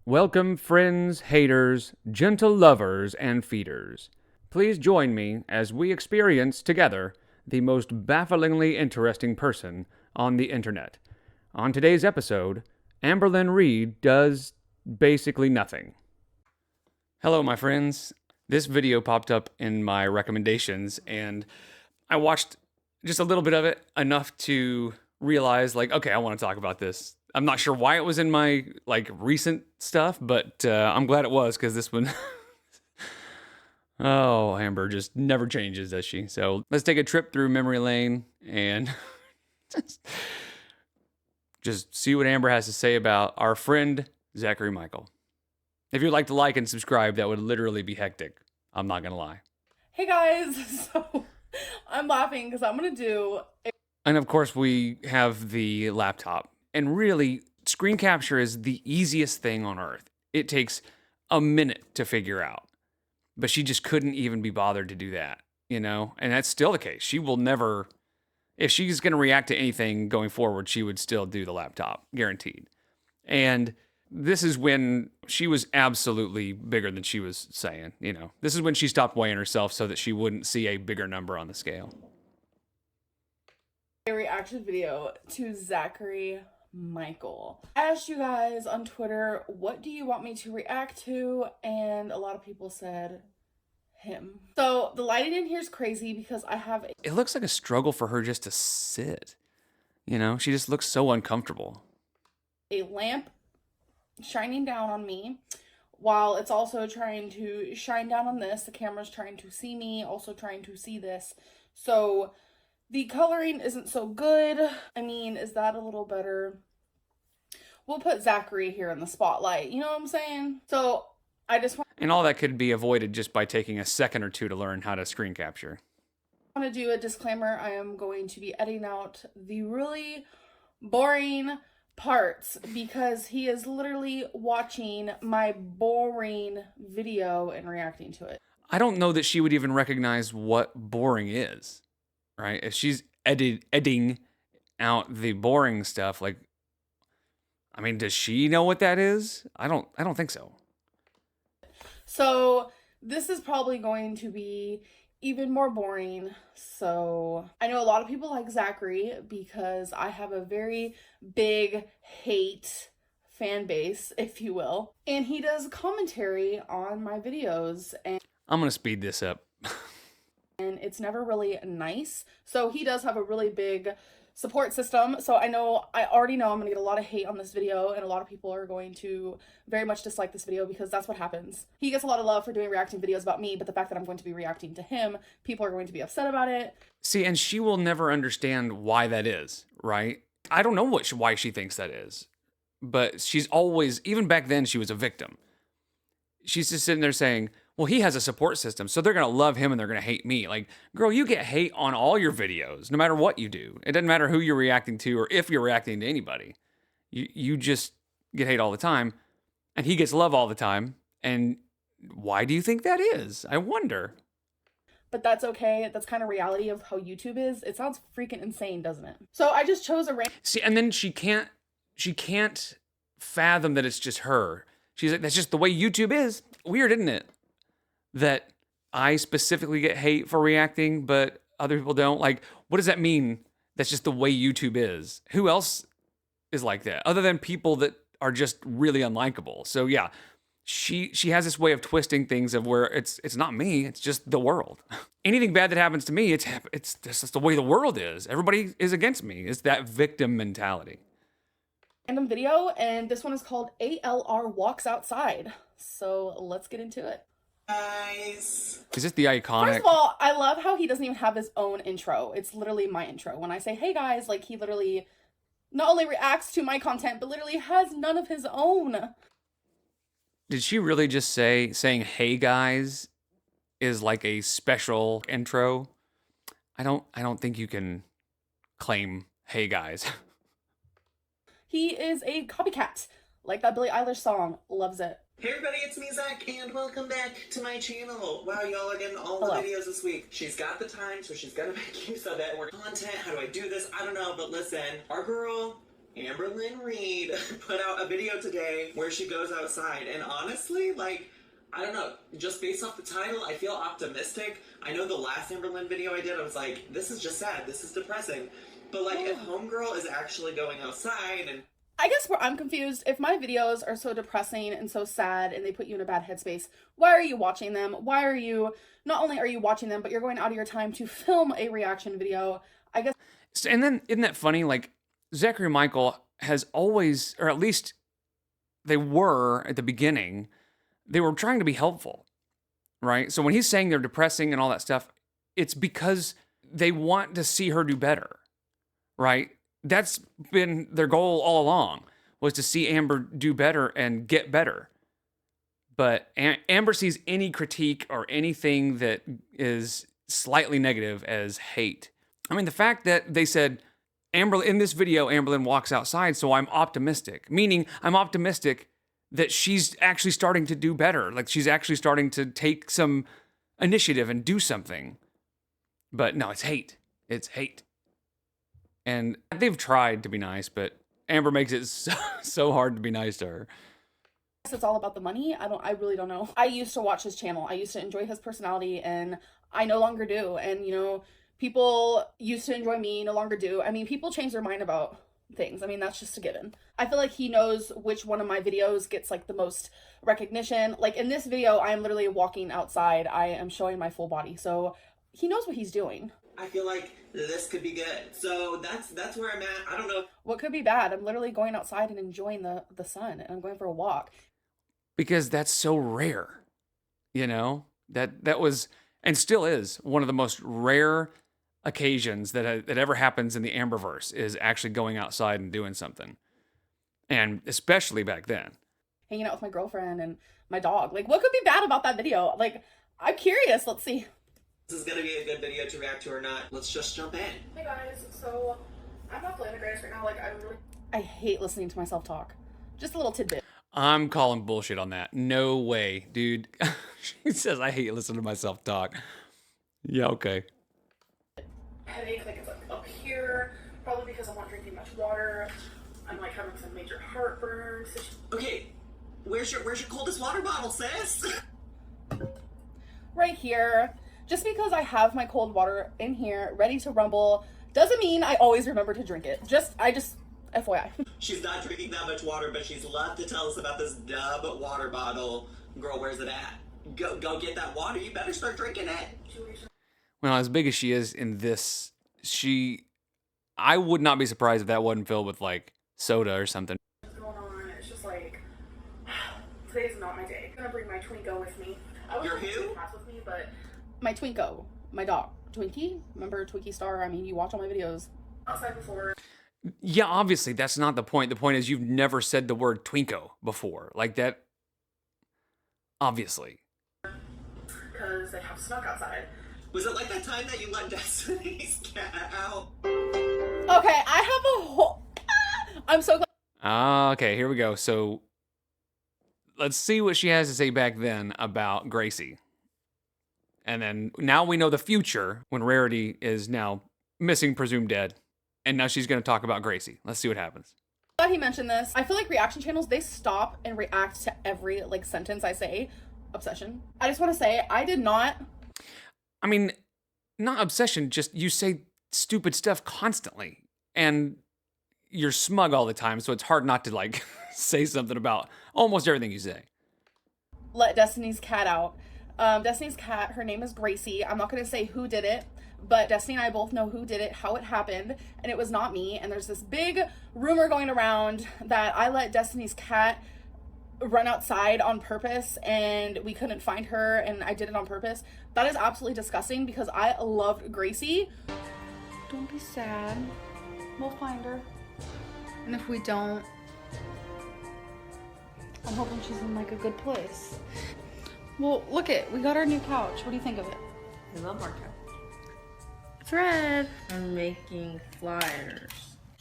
Welcome, friends, haters, gentle lovers, and feeders. Please join me as we experience together the most bafflingly interesting person on the internet. On today's episode, Amberlynn Reid does basically nothing. Hello, my friends. This video popped up in my recommendations, and I watched just a little bit of it, enough to realize, okay, I want to talk about this. I'm not sure why it was in my, recent stuff, but I'm glad it was, because this one... Oh, Amber just never changes, does she? So let's take a trip through memory lane and just see what Amber has to say about our friend, Zachary Michael. If you'd like to like and subscribe, that would literally be hectic. I'm not going to lie. Hey guys, so I'm laughing because I'm going to do... And of course, we have the laptop. And really, screen capture is the easiest thing on earth. It takes a minute to figure out. But she just couldn't even be bothered to do that, you know? And that's still the case. She will never... If she's going to react to anything going forward, she would still do the laptop, guaranteed. And this is when she was absolutely bigger than she was saying, you know? This is when she stopped weighing herself so that she wouldn't see a bigger number on the scale. A reaction video to Zachary Michael. I asked you guys on Twitter, what do you want me to react to? And a lot of people said him. So the lighting in here is crazy because I have It looks like a struggle for her just to sit. You know, she just looks so uncomfortable. a lamp shining down on me while it's also trying to shine down on this. The camera's trying to see me, also trying to see this. So the coloring isn't so good. I mean, is that a little better? We'll put Zachary here in the spotlight. You know what I'm saying? So I just And all that could be avoided just by taking a second or two to learn how to screen capture. want to do a disclaimer. I am going to be editing out the really boring parts because he is literally watching my boring video and reacting to it. I don't know that she would even recognize what boring is, right? If she's editing out the boring stuff, I mean, does she know what that is? I don't think so. So this is probably going to be even more boring. So I know a lot of people like Zachary because I have a very big hate fan base, if you will. And he does commentary on my videos and I'm going to speed this up. it's never really nice. So he does have a really big support system. So I already know I'm gonna get a lot of hate on this video and a lot of people are going to very much dislike this video because that's what happens. He gets a lot of love for doing reacting videos about me, but the fact that I'm going to be reacting to him, people are going to be upset about it. See, and she will never understand why that is, right? I don't know why she thinks that is, but she's always, even back then, she was a victim. She's just sitting there saying, well, he has a support system, so they're going to love him and they're going to hate me. Like, girl, you get hate on all your videos, no matter what you do. It doesn't matter who you're reacting to or if you're reacting to anybody. You just get hate all the time, and he gets love all the time. And why do you think that is? I wonder. But that's okay. That's kind of reality of how YouTube is. It sounds freaking insane, doesn't it? So I just chose a random... See, and then she can't fathom that it's just her. She's like, that's just the way YouTube is. Weird, isn't it? That I specifically get hate for reacting, but other people don't. Like, what does that mean? That's just the way YouTube is. Who else is like that? Other than people that are just really unlikable. So yeah, she has this way of twisting things of where it's not me, it's just the world. Anything bad that happens to me, it's just the way the world is. Everybody is against me. It's that victim mentality. Random video, and this one is called ALR Walks Outside. So let's get into it. Guys. Is this the iconic? First of all, I love how he doesn't even have his own intro. It's literally my intro. When I say, hey guys, like he literally not only reacts to my content, but literally has none of his own. Did she really just saying hey guys is like a special intro? I don't think you can claim hey guys. He is a copycat. Like that Billie Eilish song. Loves it. Hey everybody, it's me, Zach, and welcome back to my channel. Wow, y'all are getting all the videos this week. She's got the time, so she's gonna make use of it. We're content, how do I do this? I don't know, but listen, our girl Amberlynn Reid put out a video today where she goes outside, and honestly, like, I don't know, just based off the title, I feel optimistic. I know the last Amberlynn video I did, I was like, this is just sad, this is depressing. But like, if Homegirl is actually going outside and... I guess where I'm confused, if my videos are so depressing and so sad and they put you in a bad headspace, why are you watching them? Why are you, not only are you watching them, but you're going out of your time to film a reaction video, I guess. And then, isn't that funny? Like, Zachary and Michael has always, or at least they were at the beginning, they were trying to be helpful, right? So when he's saying they're depressing and all that stuff, it's because they want to see her do better, right? That's been their goal all along, was to see Amber do better and get better. But Amber sees any critique or anything that is slightly negative as hate. I mean, the fact that they said, in this video, Amberlynn walks outside, so I'm optimistic. Meaning, I'm optimistic that she's actually starting to do better. Like, she's actually starting to take some initiative and do something. But no, it's hate. It's hate. And they've tried to be nice, but Amber makes it so hard to be nice to her. It's all about the money. I really don't know. I used to watch his channel. I used to enjoy his personality, and I no longer do. And, you know, people used to enjoy me, no longer do. I mean, people change their mind about things. I mean, that's just a given. I feel like he knows which one of my videos gets like the most recognition. Like in this video, I am literally walking outside. I am showing my full body. So he knows what he's doing. I feel like this could be good. So that's where I'm at. I don't know. What could be bad? I'm literally going outside and enjoying the sun, and I'm going for a walk. Because that's so rare, you know? That was, and still is, one of the most rare occasions that ever happens in the Amberverse, is actually going outside and doing something. And especially back then. Hanging out with my girlfriend and my dog. Like, what could be bad about that video? Like, I'm curious. Let's see. This is gonna be a good video to react to or not. Let's just jump in. Hey guys, so I'm not feeling the greatest right now. Like, I hate listening to myself talk. Just a little tidbit. I'm calling bullshit on that. No way, dude. She says I hate listening to myself talk. Yeah, okay. Headache, like it's like up here. Probably because I'm not drinking much water. I'm like having some major heartburn. Okay, where's your coldest water bottle, sis? Right here. Just because I have my cold water in here, ready to rumble, doesn't mean I always remember to drink it. I just, FYI. She's not drinking that much water, but she's loved to tell us about this Dub water bottle. Girl, where's it at? Go get that water. You better start drinking it. Well, as big as she is in this, I would not be surprised if that wasn't filled with like soda or something. What's going on? It's just like, today's not my day. I'm gonna bring my Twinko with me. I was Your who? with me, but my Twinko, my dog. Twinkie? Remember Twinkie Star? I mean, you watch all my videos. Outside before. Yeah, obviously, that's not the point. The point is you've never said the word Twinko before. Like that, obviously. Because they have smoke outside. Was it like that time that you let Destiny's cat out? Okay, I have a whole... I'm so glad. Okay, here we go. So, let's see what she has to say back then about Gracie. And then, now we know the future, when Rarity is now missing, presumed dead. And now she's going to talk about Gracie. Let's see what happens. Glad he mentioned this. I feel like reaction channels, they stop and react to every like sentence I say. Obsession. I just want to say, I did not... I mean, not obsession, just you say stupid stuff constantly. And you're smug all the time, so it's hard not to like say something about almost everything you say. Let Destiny's cat out. Destiny's cat, her name is Gracie. I'm not going to say who did it, but Destiny and I both know who did it, how it happened, and it was not me. And there's this big rumor going around that I let Destiny's cat run outside on purpose and we couldn't find her and I did it on purpose. That is absolutely disgusting because I loved Gracie. Don't be sad. We'll find her. And if we don't, I'm hoping she's in like a good place. Well, look it. We got our new couch. What do you think of it? I love our couch. It's red. I'm making flyers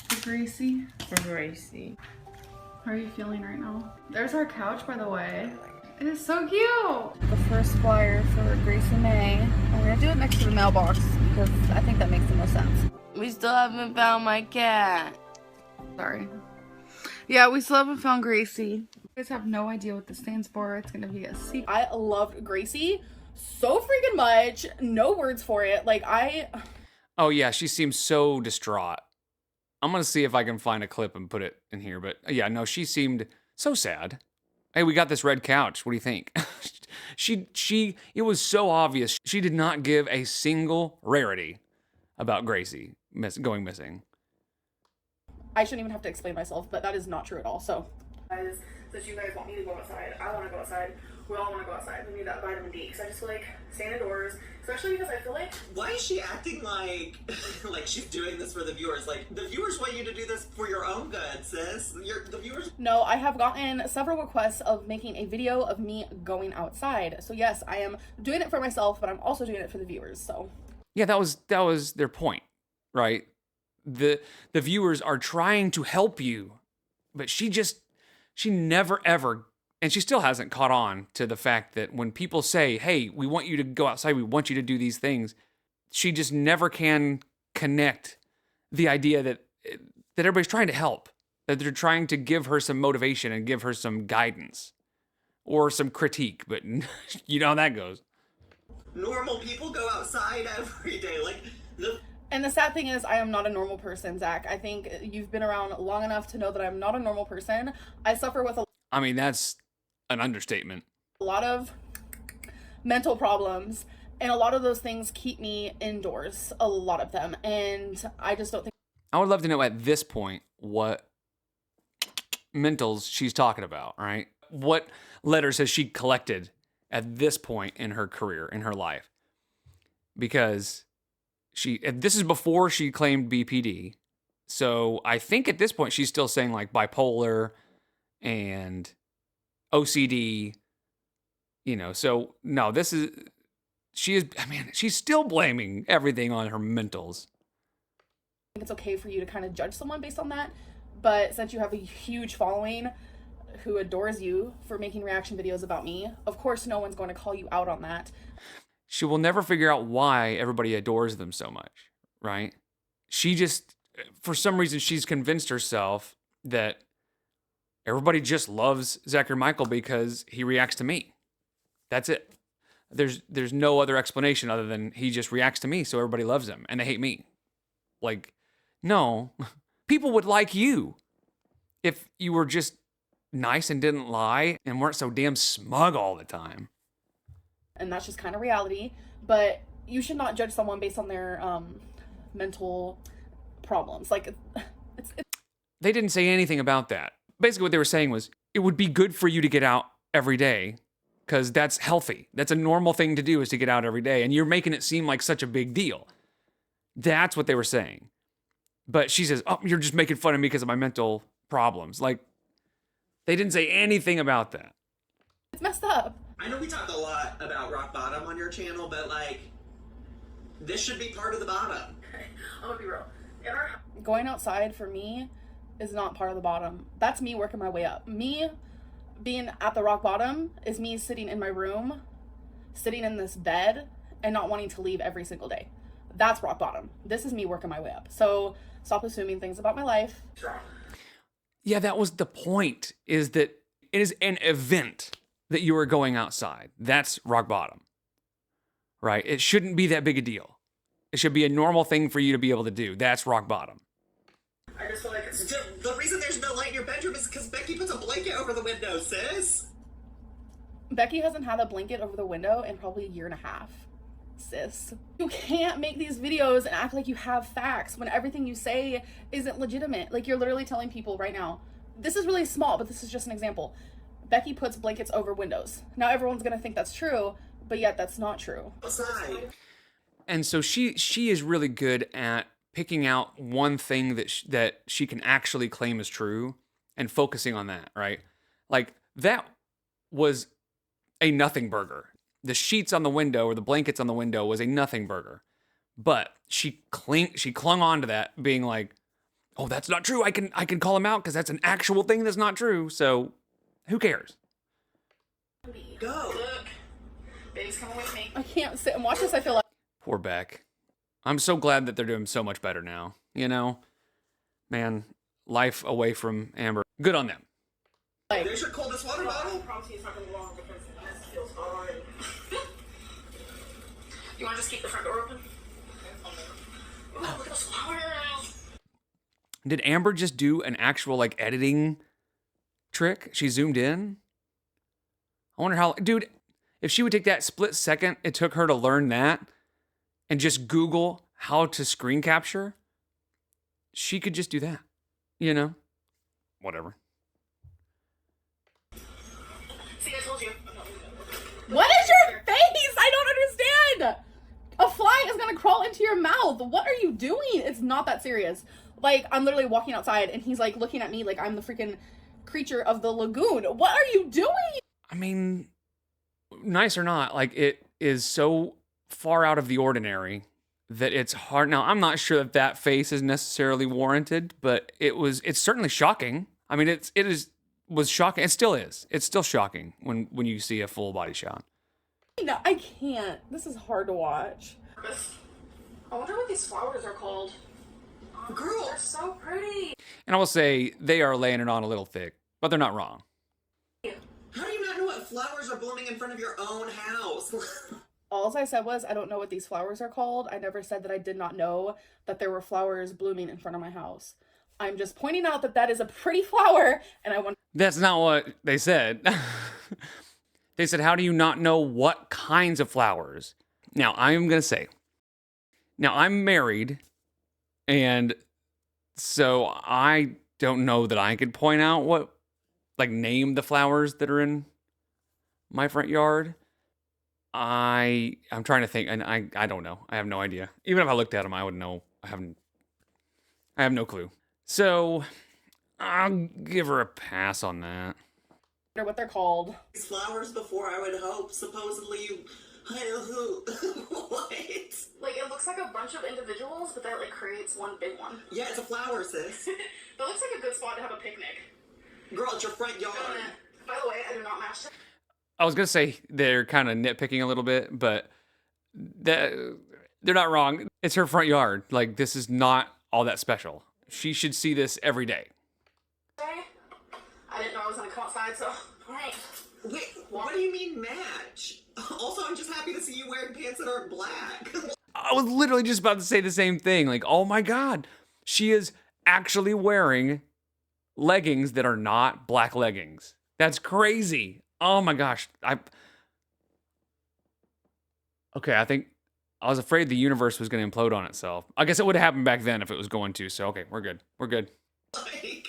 For Gracie. for Gracie. How are you feeling right now? There's our couch, by the way. It is so cute. The first flyer for Gracie May. I'm gonna do it next to the mailbox because I think that makes the most sense. We still haven't found my cat. Sorry. Yeah, we still haven't found Gracie. You guys have no idea what this stands for. It's gonna be a secret. I loved Gracie so freaking much. No words for it. Like, Oh, yeah, she seems so distraught. I'm going to see if I can find a clip and put it in here. But yeah, no, she seemed so sad. Hey, we got this red couch. What do you think? It was so obvious. She did not give a single rarity about Gracie going missing. I shouldn't even have to explain myself, but that is not true at all. So, guys, since you guys want me to go outside, I want to go outside. We all want to go outside. We need that vitamin D because I just feel like staying indoors, especially because I feel like. Why is she acting like like she's doing this for the viewers? Like, the viewers want you to do this for your own good, sis. The viewers. No, I have gotten several requests of making a video of me going outside. So yes, I am doing it for myself, but I'm also doing it for the viewers. So. Yeah, that was their point, right? The viewers are trying to help you, but she never ever, and she still hasn't caught on to the fact that when people say, hey, we want you to go outside, we want you to do these things, she just never can connect the idea that everybody's trying to help, that they're trying to give her some motivation and give her some guidance or some critique, but you know how that goes. Normal people go outside every day. And the sad thing is, I am not a normal person, Zach. I think you've been around long enough to know that I'm not a normal person. I suffer with I mean, that's an understatement. a lot of mental problems, and a lot of those things keep me indoors, a lot of them. And I just don't think. I would love to know at this point what mentals she's talking about, right? What letters has she collected at this point in her career, in her life? Because this is before she claimed BPD. So I think at this point she's still saying like bipolar and OCD, so no, she's still blaming everything on her mentals. I think it's okay for you to kind of judge someone based on that. But since you have a huge following who adores you for making reaction videos about me, of course no one's going to call you out on that. She will never figure out why everybody adores them so much, right? She just, for some reason, she's convinced herself that everybody just loves Zachary Michael because he reacts to me. That's it. There's no other explanation other than he just reacts to me, so everybody loves him, and they hate me. Like, no. People would like you if you were just nice and didn't lie and weren't so damn smug all the time. And that's just kind of reality. But you should not judge someone based on their mental problems. Like, They didn't say anything about that. Basically, what they were saying was, it would be good for you to get out every day because that's healthy. That's a normal thing to do, is to get out every day. And you're making it seem like such a big deal. That's what they were saying. But she says, oh, you're just making fun of me because of my mental problems. Like, they didn't say anything about that. it's messed up. I know we talk a lot about rock bottom on your channel, but like, this should be part of the bottom. I'm gonna be real. Going outside for me is not part of the bottom. That's me working my way up. Me being at the rock bottom is me sitting in my room, sitting in this bed, and not wanting to leave every single day. That's rock bottom. This is me working my way up. So stop assuming things about my life. Yeah, that was the point, is that it is an event that you are going outside. That's rock bottom, right? It shouldn't be that big a deal. It should be a normal thing for you to be able to do. That's rock bottom. I just feel like the reason there's no light in your bedroom is because Becky puts a blanket over the window, sis. Becky hasn't had a blanket over the window in probably a year and a half, sis. You can't make these videos and act like you have facts when everything you say isn't legitimate. Like, you're literally telling people right now, this is really small, but this is just an example. Becky puts blankets over windows. Now everyone's gonna think that's true, but yet that's not true. Outside. And so she is really good at picking out one thing that she can actually claim is true and focusing on that, right? Like, that was a nothing burger. The sheets on the window or the blankets on the window was a nothing burger. But she clung on to that, being like, oh, that's not true. I can call him out because that's an actual thing that's not true. So who cares? Go. Look, baby's coming with me. I can't sit and watch this. I feel like. Poor Beck. I'm so glad that they're doing so much better now. Man, life away from Amber. Good on them. Like, There's your coldest water bottle. I promise you it's not going to be long because this feels hot already. You want to just keep the front door open? Ooh, look at those flowers. Did Amber just do an actual, like, editing trick? She zoomed in? I wonder how... Dude, if she would take that split second it took her to learn that and just Google how to screen capture, she could just do that. You know? Whatever. See, I told you. what is your face? I don't understand. A fly is gonna crawl into your mouth. What are you doing? It's not that serious. Like, I'm literally walking outside and he's like looking at me like I'm the freaking creature of the lagoon. What are you doing? I mean, nice or not, like, it is so far out of the ordinary that it's hard. Now, I'm not sure that that face is necessarily warranted, but it's certainly shocking. I mean, it was shocking. It still is. It's still shocking when you see a full body shot. No, I can't. This is hard to watch. I wonder what these flowers are called. Girl. They're so pretty. And I will say they are laying it on a little thick, but they're not wrong. How do you not know what flowers are blooming in front of your own house? All I said was, I don't know what these flowers are called. I never said that I did not know that there were flowers blooming in front of my house. I'm just pointing out that that is a pretty flower, and I want... That's not what they said. They said, how do you not know what kinds of flowers? Now, I'm going to say, now I'm married, and so I don't know that I could point out what, like, name the flowers that are in my front yard. I'm trying to think, and I don't know. I have no idea. Even if I looked at them, I would know. I have no clue. So I'll give her a pass on that. wonder what they're called. These flowers before I would hope. Supposedly you... What? Like, it looks like a bunch of individuals, but that, like, creates one big one. Yeah, it's a flower, sis. That looks like a good spot to have a picnic. Girl, it's your front yard. By the way, I do not match them. I was going to say they're kind of nitpicking a little bit, but they're not wrong. It's her front yard. Like, this is not all that special. She should see this every day. I didn't know I was going to come outside, so, alright. Wait, what do you mean match? Also, I'm just happy to see you wearing pants that aren't black. I was literally just about to say the same thing. Like, oh my God, she is actually wearing leggings that are not black leggings. That's crazy. Oh my gosh. Okay, I think I was afraid the universe was going to implode on itself. I guess it would have happened back then if it was going to. So, okay, we're good. We're good. Like,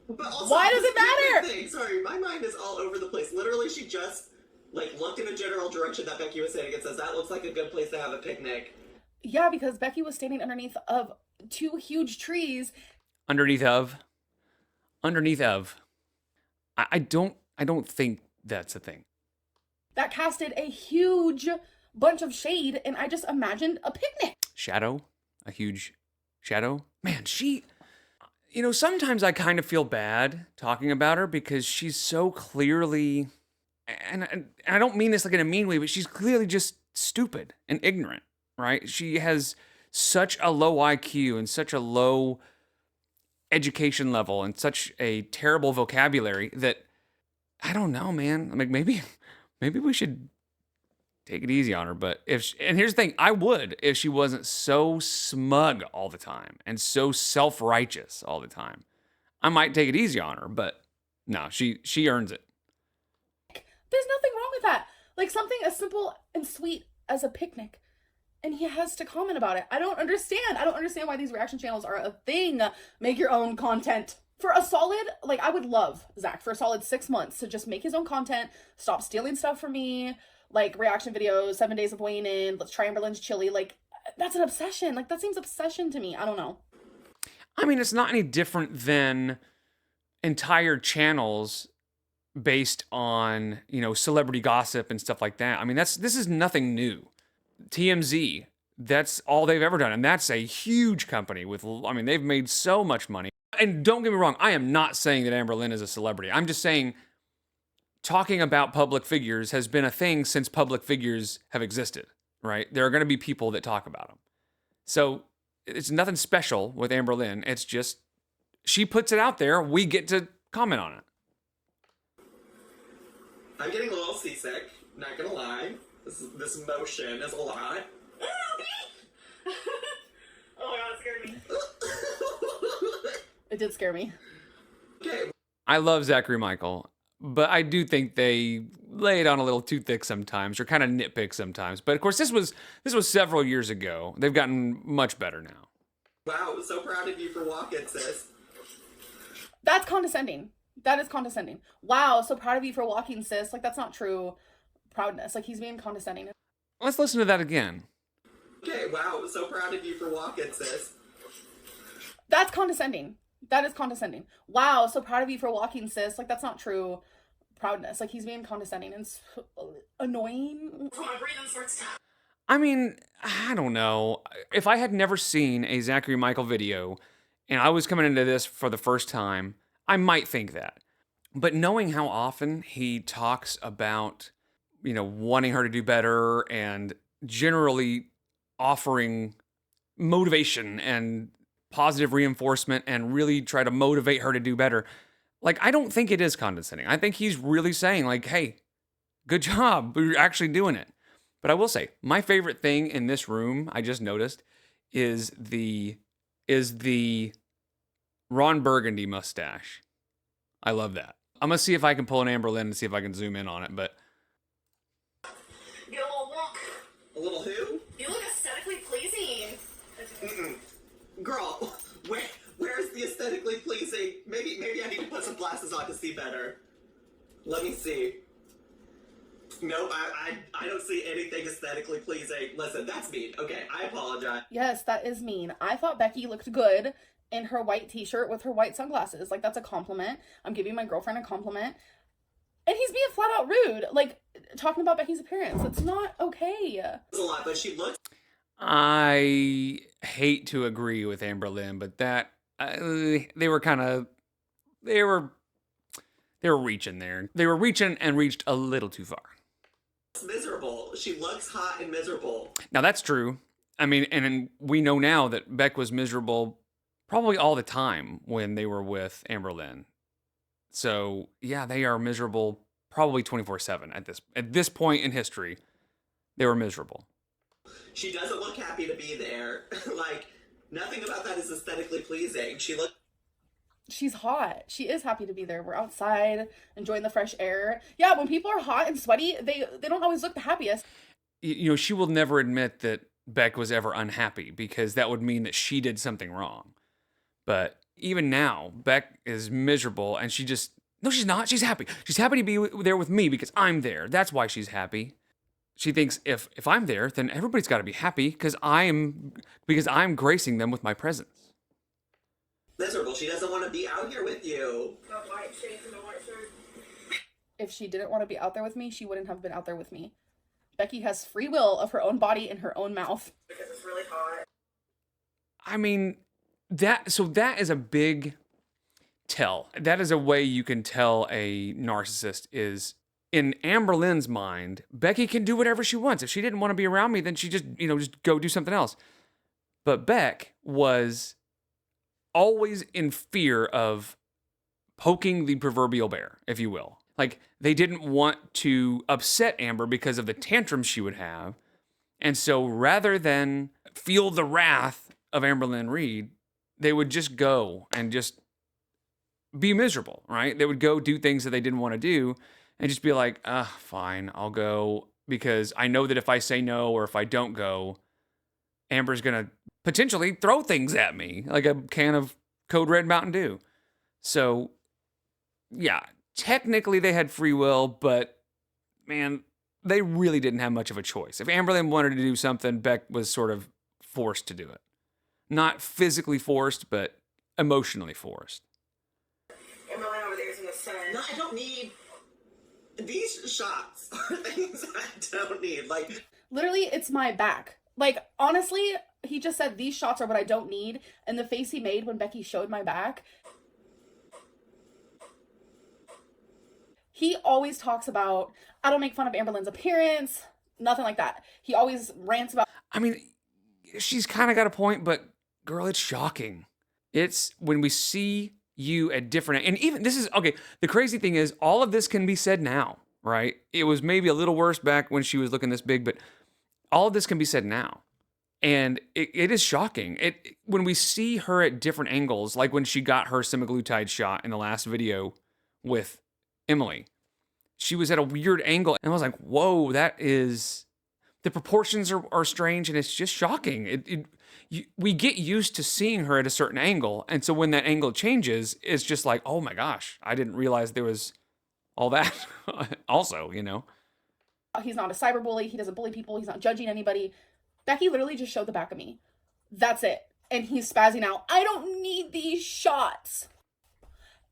but also, Why does it matter? Thing. Sorry, my mind is all over the place. Literally, she just looked in a general direction that Becky was saying. It says that looks like a good place to have a picnic. Yeah, because Becky was standing underneath of 2 huge trees. Underneath of. I don't think that's a thing. That casted a huge bunch of shade, and I just imagined a picnic. Shadow? A huge shadow? Man, sometimes I kind of feel bad talking about her because she's so clearly, and I don't mean this like in a mean way, but she's clearly just stupid and ignorant, right? She has such a low IQ and such a low education level and such a terrible vocabulary that I don't know, man. Like maybe we should take it easy on her. But and here's the thing, I would if she wasn't so smug all the time and so self-righteous all the time. I might take it easy on her, but no, she earns it. There's nothing wrong with that. Like something as simple and sweet as a picnic. And he has to comment about it. I don't understand. I don't understand why these reaction channels are a thing. Make your own content. For a solid, I would love Zach for a solid 6 months to just make his own content, stop stealing stuff from me, reaction videos, 7 days of weighing in, let's try Amberlynn's chili. That's an obsession. That seems obsession to me. I don't know. I mean, it's not any different than entire channels based on, celebrity gossip and stuff like that. I mean, this is nothing new. TMZ, that's all they've ever done. And that's a huge company they've made so much money. And don't get me wrong, I am not saying that Amberlynn is a celebrity. I'm just saying talking about public figures has been a thing since public figures have existed, right? There are going to be people that talk about them. So it's nothing special with Amberlynn. It's just she puts it out there, we get to comment on it. I'm getting a little seasick, not gonna lie. This motion is a lot. Oh my god, it scared me. It did scare me. Okay, I love Zachary Michael, but I do think they lay it on a little too thick sometimes, or kind of nitpick sometimes. But of course, this was several years ago. They've gotten much better now. wow, so proud of you for walking, sis. That's condescending. That is condescending. Wow, so proud of you for walking, sis. Like, that's not true proudness. Like, he's being condescending. Let's listen to that again. Okay, wow, so proud of you for walking, sis. That's condescending. That is condescending. Wow, so proud of you for walking, sis. Like, that's not true proudness. Like, he's being condescending and annoying. So my breathing starts to... I mean, I don't know. If I had never seen a Zachary Michael video and I was coming into this for the first time, I might think that. But knowing how often he talks about, wanting her to do better and generally offering motivation and positive reinforcement and really try to motivate her to do better, like, I don't think it is condescending. I think he's really saying, like, hey, good job. You're actually doing it. But I will say, my favorite thing in this room, I just noticed, is the Ron Burgundy mustache. I love that. I'm going to see if I can pull an Amberlynn and see if I can zoom in on it, but... Get a little walk. A little who? You look aesthetically pleasing. Girl, where's the aesthetically pleasing? Maybe I need to put some glasses on to see better. Let me see. Nope, I don't see anything aesthetically pleasing. Listen, that's mean. Okay, I apologize. Yes, that is mean. I thought Becky looked good in her white t-shirt with her white sunglasses. Like, that's a compliment. I'm giving my girlfriend a compliment. And he's being flat out rude. Like, talking about Becky's appearance. It's not okay. It's a lot, but she looks... I hate to agree with Amberlynn, but that they were reaching there. They were reaching and reached a little too far. miserable. She looks hot and miserable. Now that's true. I mean, and we know now that Beck was miserable probably all the time when they were with Amberlynn. So yeah, they are miserable probably 24/7 at this point in history. They were miserable. She doesn't look happy to be there. Like, nothing about that is aesthetically pleasing. She's hot. She is happy to be there. We're outside, enjoying the fresh air. Yeah, when people are hot and sweaty, they don't always look the happiest. You know, she will never admit that Beck was ever unhappy because that would mean that she did something wrong. But even now, Beck is miserable and no, she's not. She's happy. She's happy to be there with me because I'm there. That's why she's happy. She thinks if I'm there, then everybody's got to be happy because I'm gracing them with my presence. Miserable. She doesn't want to be out here with you. Got white shades and a white shirt. If she didn't want to be out there with me, she wouldn't have been out there with me. Becky has free will of her own body in her own mouth. Because it's really hot. I mean, that is a big tell. That is a way you can tell a narcissist is, in Amberlynn's mind, Becky can do whatever she wants. If she didn't want to be around me, then she just go do something else. But Beck was always in fear of poking the proverbial bear, if you will. Like, they didn't want to upset Amber because of the tantrums she would have. And so rather than feel the wrath of Amberlynn Reid, they would just go and just be miserable, right? They would go do things that they didn't want to do and just be like, fine, I'll go because I know that if I say no or if I don't go, Amber's going to potentially throw things at me, like a can of Code Red Mountain Dew. So, yeah, technically they had free will, but, man, they really didn't have much of a choice. If Amberlynn wanted to do something, Beck was sort of forced to do it. Not physically forced, but emotionally forced. Amberlynn over there is in the sun. No, I don't need... These shots are things I don't need. Like, Literally, it's my back. Like, honestly, he just said these shots are what I don't need. And the face he made when Becky showed my back. He always talks about, I don't make fun of Amberlynn's appearance. Nothing like that. He always rants about... I mean, she's kind of got a point, but girl, it's shocking. It's when we see you at different, and even this is okay. The crazy thing is, all of this can be said now, right? It was maybe a little worse back when she was looking this big, but all of this can be said now. And it is shocking. When we see her at different angles, like when she got her semaglutide shot in the last video with Emily, she was at a weird angle, and I was like, whoa, the proportions are strange, and it's just shocking. We get used to seeing her at a certain angle, and so when that angle changes, it's just like, oh my gosh, I didn't realize there was all that also, you know? He's not a cyberbully. He doesn't bully people. He's not judging anybody. Becky literally just showed the back of me. That's it. And he's spazzing out. I don't need these shots.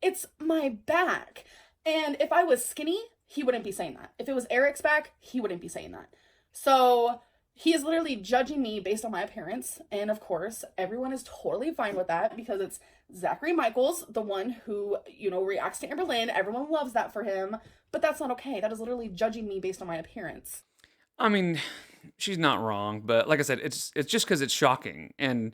It's my back. And if I was skinny, he wouldn't be saying that. If it was Eric's back, he wouldn't be saying that. So he is literally judging me based on my appearance. And of course, everyone is totally fine with that because it's Zachary Michaels, the one who, reacts to Amberlynn. Everyone loves that for him. But that's not okay. That is literally judging me based on my appearance. I mean, she's not wrong, but like I said, it's just because it's shocking. And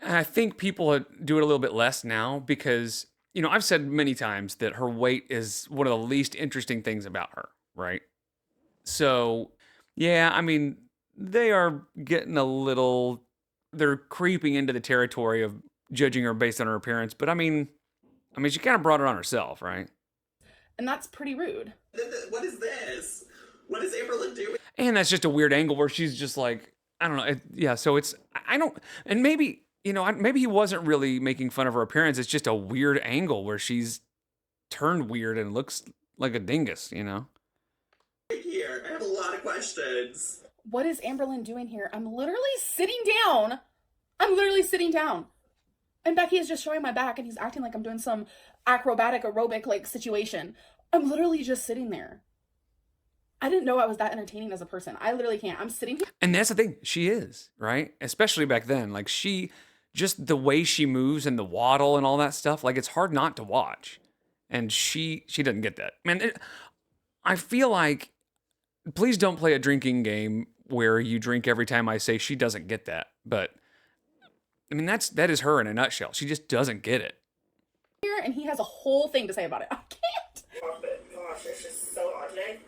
I think people do it a little bit less now because, I've said many times that her weight is one of the least interesting things about her, right? So, yeah, I mean, they are getting they're creeping into the territory of judging her based on her appearance. But I mean, she kind of brought it on herself, right? And that's pretty rude. What is this? What is Amberlynn doing? And that's just a weird angle where she's just like, I don't know. Yeah, so and maybe, maybe he wasn't really making fun of her appearance. It's just a weird angle where she's turned weird and looks like a dingus, Here, I have a lot of questions. What is Amberlynn doing here? I'm literally sitting down. And Becky is just showing my back and he's acting like I'm doing some aerobic situation. I'm literally just sitting there. I didn't know I was that entertaining as a person. I literally can't. I'm sitting here. And that's the thing. She is, right? Especially back then. Like just the way she moves and the waddle and all that stuff, like it's hard not to watch. And she doesn't get that. Man, I feel like, please don't play a drinking game where you drink every time I say she doesn't get that. But I mean, that is her in a nutshell. She just doesn't get it. Here, and he has a whole thing to say about it. I can't. Gosh, it's just so odd today.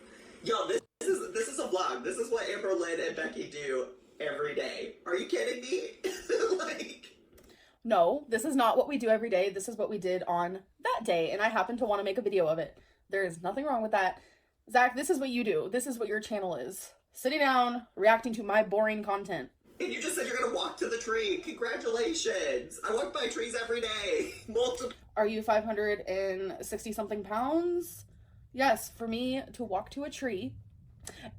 Yo, this is a vlog. This is what Amberlynn and Becky do every day. Are you kidding me? No, this is not what we do every day. This is what we did on that day, and I happen to want to make a video of it. There is nothing wrong with that. Zach, this is what you do. This is what your channel is. Sitting down, reacting to my boring content. And you just said you're gonna walk to the tree. Congratulations. I walk by trees every day. Multiple. Are you 560 something pounds? Yes, for me to walk to a tree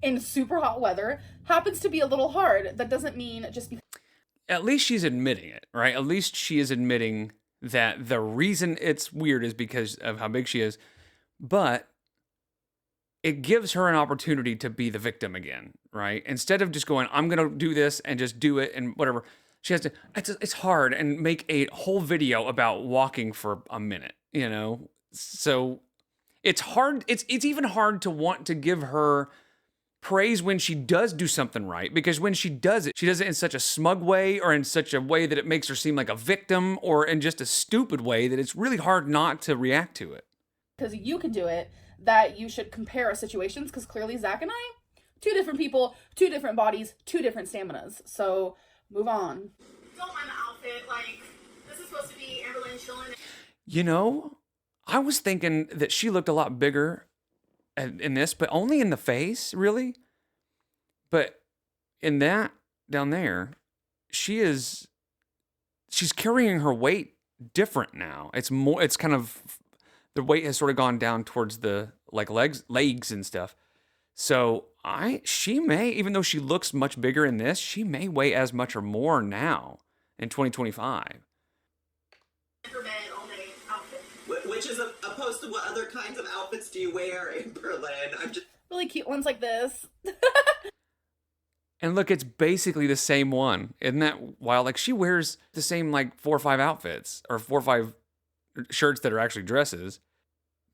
in super hot weather happens to be a little hard. That doesn't mean just because. At least she's admitting it, right? At least she is admitting that the reason it's weird is because of how big she is. But it gives her an opportunity to be the victim again, right? Instead of just going, I'm going to do this and just do it and whatever. She has to, it's hard and make a whole video about walking for a minute, So it's hard. It's even hard to want to give her praise when she does do something right, because when she does it in such a smug way or in such a way that it makes her seem like a victim or in just a stupid way that it's really hard not to react to it. Because you can do it, that you should compare our situations, because clearly Zach and I, two different people, two different bodies, two different staminas. So move on. Don't mind the outfit. Like, this is supposed to be Amberlynn chilling. I was thinking that she looked a lot bigger in this, but only in the face, really. But in that down there, she's carrying her weight different now. It's kind of, the weight has sort of gone down towards the legs and stuff. So she may, even though she looks much bigger in this, she may weigh as much or more now in 2025. For bed all day outfit. Which is opposed to what other kinds of outfits do you wear in Berlin? I'm just Really cute ones like this. And look, it's basically the same one. Isn't that wild? Like, she wears the same 4 or 5 outfits or 4 or 5 shirts that are actually dresses.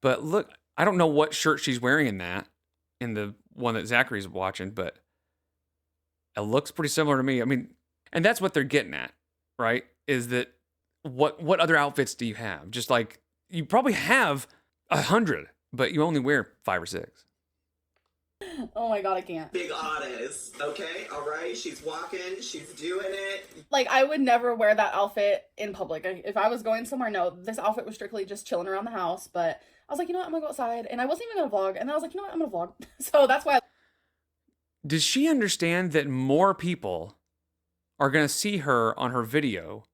But look, I don't know what shirt she's wearing in the one that Zachary's watching, but it looks pretty similar to me. I mean, and that's what they're getting at, right? Is that what other outfits do you have? Just like, you probably have 100, but you only wear 5 or 6. Oh my god, I can't. Big odds. Okay, all right. She's walking. She's doing it. Like, I would never wear that outfit in public. If I was going somewhere, no, this outfit was strictly just chilling around the house. But I was like, you know what, I'm gonna go outside. And I wasn't even gonna vlog. And then I was like, you know what, I'm gonna vlog. So that's why. Does she understand that more people are going to see her on her video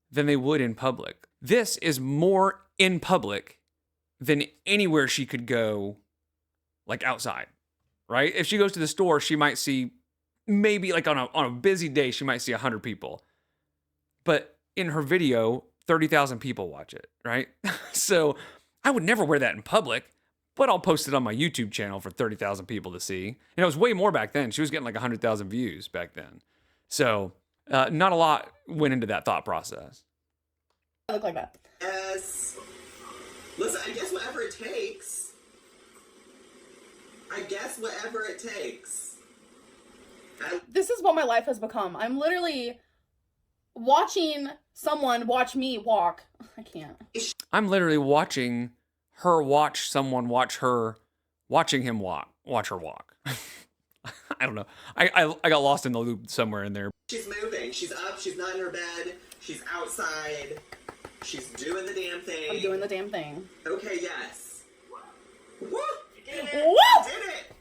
than they would in public? This is more in public than anywhere she could go, like outside, right? If she goes to the store, she might see, maybe like on a busy day, she might see 100 people. But in her video, 30,000 people watch it, right? So I would never wear that in public, but I'll post it on my YouTube channel for 30,000 people to see. And it was way more back then. She was getting like 100,000 views back then. So not a lot went into that thought process. I look like that. Yes. Listen, I guess whatever it takes. I guess whatever it takes. This is what my life has become. I'm literally watching someone watch me walk. I can't. I'm literally watching her watch someone watch her, watching him watch her walk. I don't know. I got lost in the loop somewhere in there. She's moving. She's up. She's not in her bed. She's outside. She's doing the damn thing. I'm doing the damn thing. Okay, yes. Woo! Did it. Woo! Did it!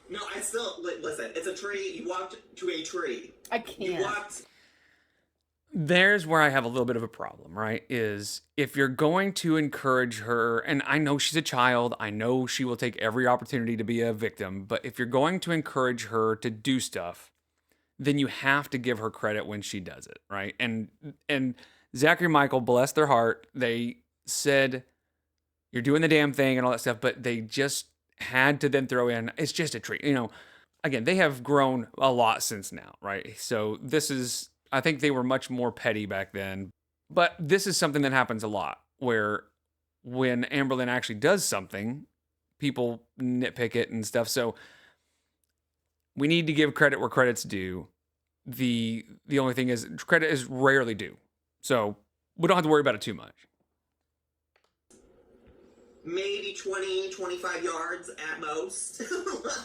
No, I still... Listen, it's a tree. You walked to a tree. I You can't. walked... There's where I have a little bit of a problem, right? Is if you're going to encourage her, and I know she's a child, I know she will take every opportunity to be a victim, but if you're going to encourage her to do stuff, then you have to give her credit when she does it, right? And Zachary, Michael, bless their heart, they said, you're doing the damn thing and all that stuff, but they just had to then throw in, it's just a treat. You know, again, they have grown a lot since now, right? So this is, I think they were much more petty back then, but this is something that happens a lot, where when Amberlynn actually does something, people nitpick it and stuff. So we need to give credit where credit's due. The only thing is, credit is rarely due. So we don't have to worry about it too much. Maybe 20, 25 yards at most.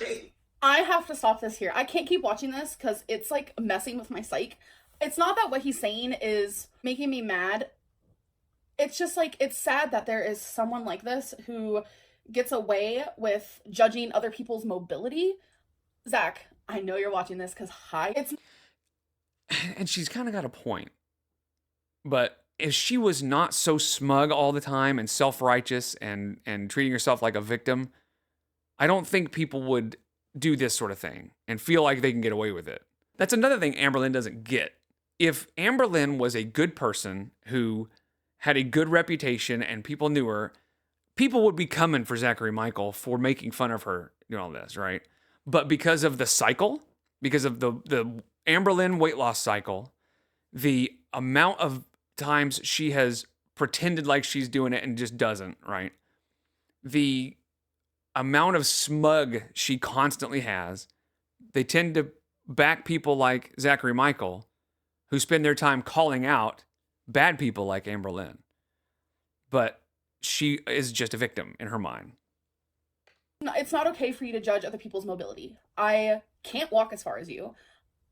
Like... I have to stop this here. I can't keep watching this because it's like messing with my psyche. It's not that what he's saying is making me mad. It's just like, it's sad that there is someone like this who gets away with judging other people's mobility. Zach, I know you're watching this because it's... And she's kind of got a point. But if she was not so smug all the time and self-righteous and treating herself like a victim, I don't think people would do this sort of thing and feel like they can get away with it. That's another thing Amberlynn doesn't get. If Amberlynn was a good person who had a good reputation and people knew her, people would be coming for Zachary Michael for making fun of her doing all this, right? But because of the cycle, because of the Amberlynn weight loss cycle, the amount of times she has pretended like she's doing it and just doesn't, right? The amount of smug she constantly has, they tend to back people like Zachary Michael, who spend their time calling out bad people like Amberlynn. But she is just a victim in her mind. It's not okay for you to judge other people's mobility. I can't walk as far as you.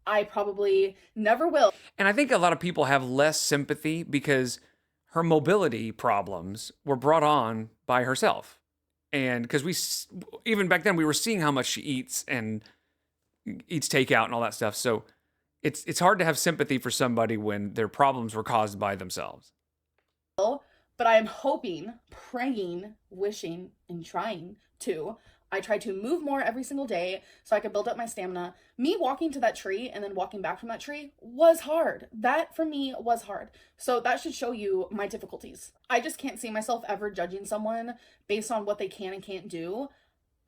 I probably never will. And I think a lot of people have less sympathy because her mobility problems were brought on by herself. And because even back then, we were seeing how much she eats and eats takeout and all that stuff. So it's hard to have sympathy for somebody when their problems were caused by themselves. But I am hoping, praying, wishing, and trying to. I try to move more every single day so I can build up my stamina. Me walking to that tree and then walking back from that tree was hard. That for me was hard. So that should show you my difficulties. I just can't see myself ever judging someone based on what they can and can't do.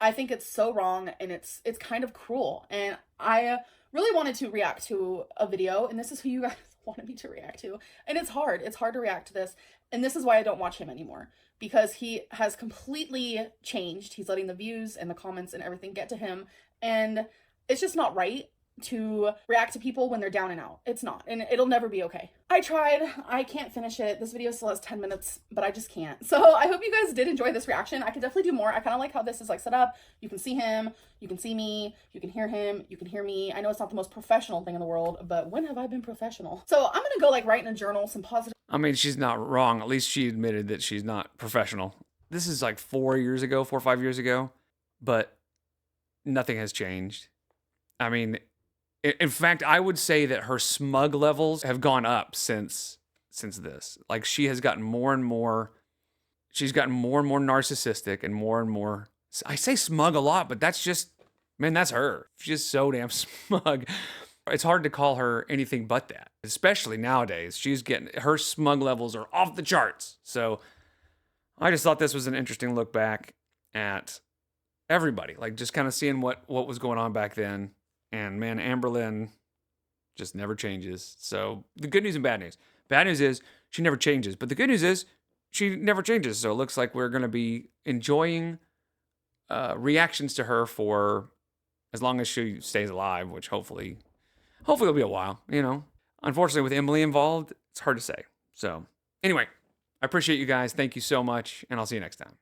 I think it's so wrong and it's kind of cruel. And I really wanted to react to a video, and this is who you guys wanted me to react to. And it's hard. It's hard to react to this. And this is why I don't watch him anymore. Because he has completely changed. He's letting the views and the comments and everything get to him. And it's just not right. to react to people when they're down and out. It's not, and it'll never be okay. I tried. I can't finish it. This video still has 10 minutes, but I just can't. So I hope you guys did enjoy this reaction. I could definitely do more. I kind of like how this is like set up. You can see him, you can see me, you can hear him, you can hear me. I know it's not the most professional thing in the world, but when have I been professional? So I'm gonna go like write in a journal some positive. I mean, she's not wrong. At least she admitted that she's not professional. This is like 4 or 5 years ago, but nothing has changed. I mean, in fact, I would say that her smug levels have gone up since this. Like, she has gotten more and more, she's gotten more and more narcissistic and more, I say smug a lot, but that's just, man, that's her. She's so damn smug. It's hard to call her anything but that, especially nowadays. Her smug levels are off the charts. So I just thought this was an interesting look back at everybody, like just kind of seeing what was going on back then. And man, Amberlynn just never changes. So the good news and bad news. Bad news is she never changes, but the good news is she never changes. So it looks like we're going to be enjoying reactions to her for as long as she stays alive, which hopefully it'll be a while, you know. Unfortunately, with Emily involved, it's hard to say. So anyway, I appreciate you guys. Thank you so much, and I'll see you next time.